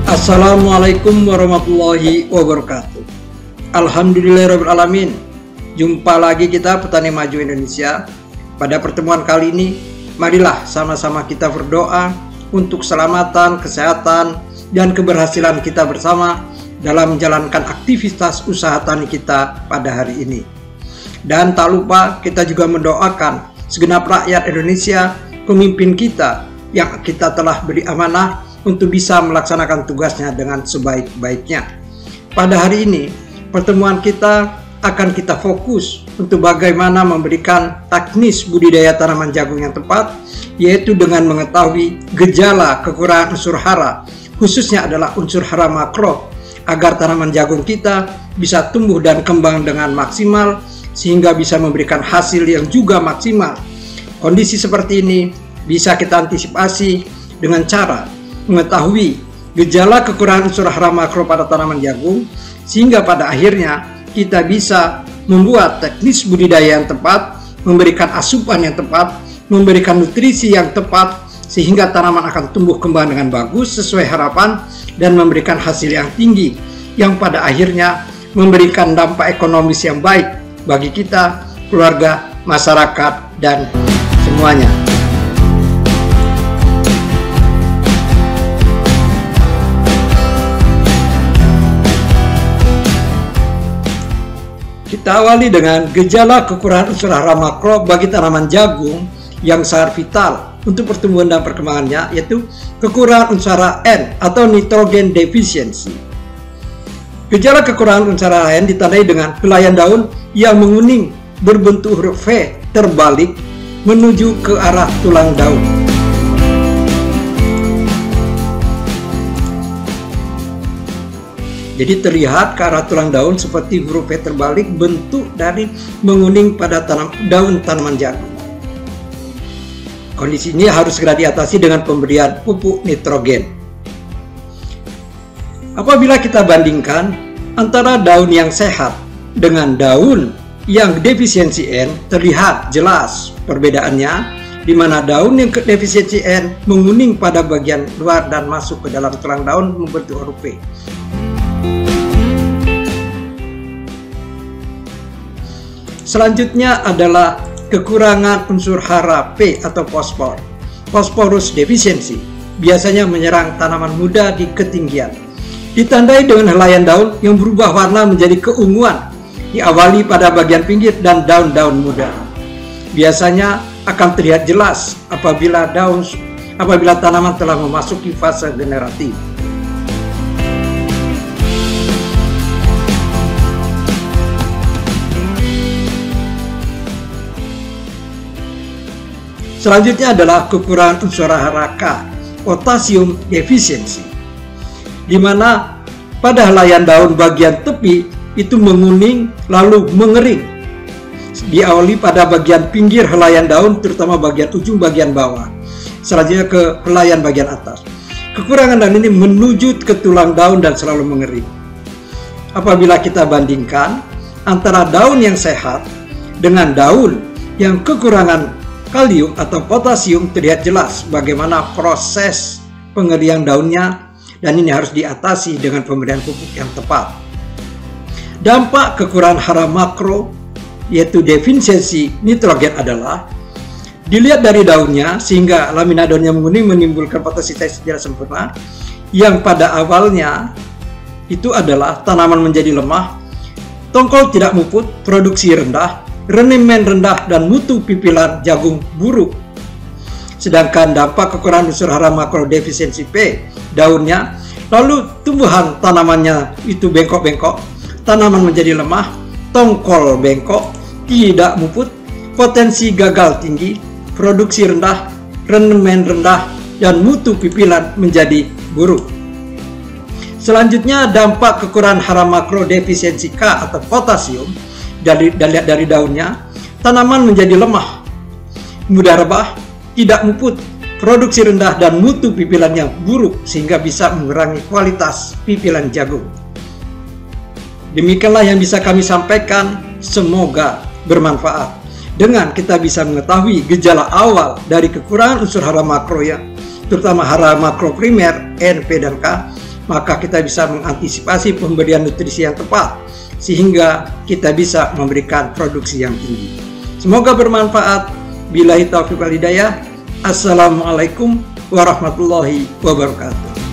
Assalamualaikum warahmatullahi wabarakatuh. Alhamdulillahirrahmanirrahim. Jumpa lagi kita Petani Maju Indonesia. Pada pertemuan kali ini, marilah sama-sama kita berdoa untuk keselamatan, kesehatan, dan keberhasilan kita bersama dalam menjalankan aktivitas usaha tani kita pada hari ini. Dan tak lupa kita juga mendoakan segenap rakyat Indonesia, pemimpin kita yang kita telah beri amanah untuk bisa melaksanakan tugasnya dengan sebaik-baiknya. Pada hari ini, pertemuan kita akan kita fokus untuk bagaimana memberikan teknis budidaya tanaman jagung yang tepat, yaitu dengan mengetahui gejala kekurangan unsur hara, khususnya adalah unsur hara makro, agar tanaman jagung kita bisa tumbuh dan kembang dengan maksimal, sehingga bisa memberikan hasil yang juga maksimal. Kondisi seperti ini bisa kita antisipasi dengan cara mengetahui gejala kekurangan unsur hara makro pada tanaman jagung, sehingga pada akhirnya kita bisa membuat teknis budidaya yang tepat, memberikan asupan yang tepat, memberikan nutrisi yang tepat, sehingga tanaman akan tumbuh kembang dengan bagus sesuai harapan dan memberikan hasil yang tinggi, yang pada akhirnya memberikan dampak ekonomis yang baik bagi kita, keluarga, masyarakat, dan semuanya. Kita awali dengan gejala kekurangan unsur hara makro bagi tanaman jagung yang sangat vital untuk pertumbuhan dan perkembangannya, yaitu kekurangan unsur hara N atau nitrogen deficiency. Gejala kekurangan unsur hara N ditandai dengan helaian daun yang menguning berbentuk huruf V terbalik menuju ke arah tulang daun. Jadi terlihat ke arah tulang daun seperti huruf V terbalik, bentuk dari menguning pada daun tanaman jagung. Kondisi ini harus segera diatasi dengan pemberian pupuk nitrogen. Apabila kita bandingkan antara daun yang sehat dengan daun yang defisiensi N, terlihat jelas perbedaannya, di mana daun yang defisiensi N menguning pada bagian luar dan masuk ke dalam tulang daun membentuk huruf V. Selanjutnya adalah kekurangan unsur hara P atau fosfor. Phosphorus deficiency biasanya menyerang tanaman muda di ketinggian. Ditandai dengan helaian daun yang berubah warna menjadi keunguan, diawali pada bagian pinggir dan daun-daun muda. Biasanya akan terlihat jelas apabila tanaman telah memasuki fase generatif. Selanjutnya adalah kekurangan unsur hara K, potassium deficiency, di mana pada helaian daun bagian tepi itu menguning lalu mengering, diawali pada bagian pinggir helaian daun, terutama bagian ujung bagian bawah, selanjutnya ke helaian bagian atas. Kekurangan daun ini menuju ke tulang daun dan selalu mengering. Apabila kita bandingkan antara daun yang sehat dengan daun yang kekurangan kalium atau potasium, terlihat jelas bagaimana proses pengerian daunnya, dan ini harus diatasi dengan pemberian pupuk yang tepat. Dampak kekurangan hara makro yaitu defisiensi nitrogen adalah dilihat dari daunnya, sehingga lamina daunnya menguning menimbulkan fotosintesis tidak sempurna, yang pada awalnya itu adalah tanaman menjadi lemah, tongkol tidak muput, produksi rendah, rendemen rendah, dan mutu pipilan jagung buruk. Sedangkan dampak kekurangan unsur hara makro defisiensi P, daunnya, lalu tumbuhan tanamannya itu bengkok-bengkok, tanaman menjadi lemah, tongkol bengkok, tidak muput, potensi gagal tinggi, produksi rendah, rendemen rendah, dan mutu pipilan menjadi buruk. Selanjutnya, dampak kekurangan hara makro defisiensi K atau potasium, dari daunnya, tanaman menjadi lemah, mudah rebah, tidak muput, produksi rendah, dan mutu pipilannya buruk, sehingga bisa mengurangi kualitas pipilan jagung. Demikianlah yang bisa kami sampaikan, semoga bermanfaat. Dengan kita bisa mengetahui gejala awal dari kekurangan unsur hara makro, ya, terutama hara makro primer N, P, dan K, maka kita bisa mengantisipasi pemberian nutrisi yang tepat, sehingga kita bisa memberikan produksi yang tinggi. Semoga bermanfaat. Billahi taufiq wal hidayah. Assalamualaikum warahmatullahi wabarakatuh.